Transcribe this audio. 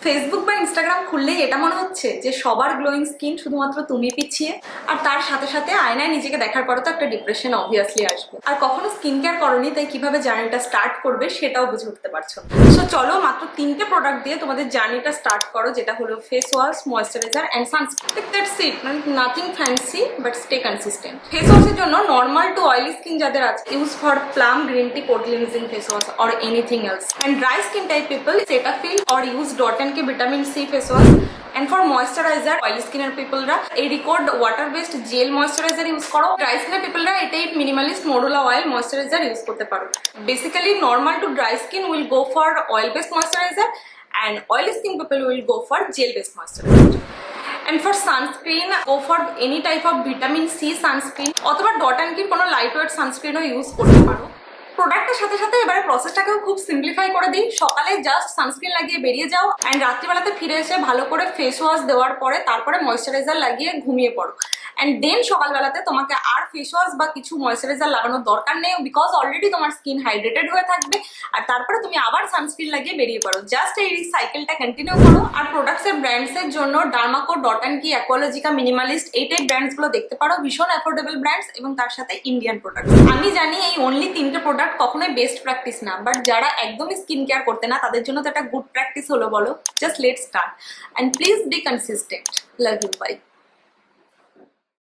Facebook বা Instagram খুললেই এটা মনে হচ্ছে যে সবার গ্লোয়িং স্কিন শুধুমাত্র তুমি পিছিয়ে, আর তার সাথে সাথে আয়নায় নিজেকে দেখার পরে তো একটা ডিপ্রেশন অবভিয়াসলি আসবে। আর কখনো স্কিন কেয়ার করনি, তাই কিভাবে জার্নিটা স্টার্ট করবে সেটাও বুঝে উঠতে পারছো। সো চলো মাত্র 3টে প্রোডাক্ট দিয়ে তোমাদের জার্নিটা স্টার্ট করো, যেটা হলো face wash, moisturiser and sunscreen. That's it, মানে nothing fancy but stay consistent. Face ওয়াশের জন্য নর্মাল টু অয়েলি স্কিন যাদের আছে, use for Plum green tea pore cleansing face wash or anything else. And dry skin type people Cetaphil or use Dot के vitamin C face wash. And for moisturiser oily स्किनर पिपलरा এই রিকর্ড water based gel moisturiser use করো। Dry স্কিনের পিপলরা এটাই minimalist মোরুলা oil moisturiser use করতে পারো। Basically normal to dry skin will go for oil based moisturiser and oily skin people will go for gel based moisturizer. And for sunscreen, go for any type of vitamin C sunscreen অথবা dot and কির কোনো light weight সানস্ক্রিনও use করতে পারো। প্রোডাক্টের সাথে সাথে এবারে প্রসেসটাকেও খুব simplify করে দিই। সকালে জাস্ট সানস্ক্রিন লাগিয়ে বেরিয়ে যাও অ্যান্ড রাত্রিবেলাতে ফিরে এসে ভালো করে ফেস ওয়াশ দেওয়ার পরে তারপরে ময়েশ্চারাইজার লাগিয়ে ঘুমিয়ে পড়ো। অ্যান্ড দেন সকালবেলাতে তোমাকে আর ফেস ওয়াশ বা কিছু ময়েশ্চারাইজার লাগানোর দরকার নেই, বিকজ অলরেডি তোমার স্কিন হাইড্রেটেড হয়ে থাকবে। আর তারপরে তুমি আবার সানস্ক্রিন লাগিয়ে বেরিয়ে পড়ো। জাস্ট এই সাইকেলটা কন্টিনিউ করো। আর প্রোডাক্টসের ব্র্যান্ডসের জন্য ডার্মাকো, ডট অ্যান্ড কি, অ্যাকোলজিকা, মিনিমালিস্ট এই টাইপ ব্র্যান্ডসগুলো দেখতে পারো। ভীষণ অ্যাফোর্ডেবল ব্র্যান্ডস এবং তার সাথে ইন্ডিয়ান প্রোডাক্ট। আমি জানি এই অনলি 3টে প্রোডাক্ট কখনোই বেস্ট প্র্যাকটিস না, বাট যারা একদমই স্কিন কেয়ার করতে না তাদের জন্য তো একটা গুড প্র্যাকটিস হলো। বলো, just let's start and please be consistent. Love you, by.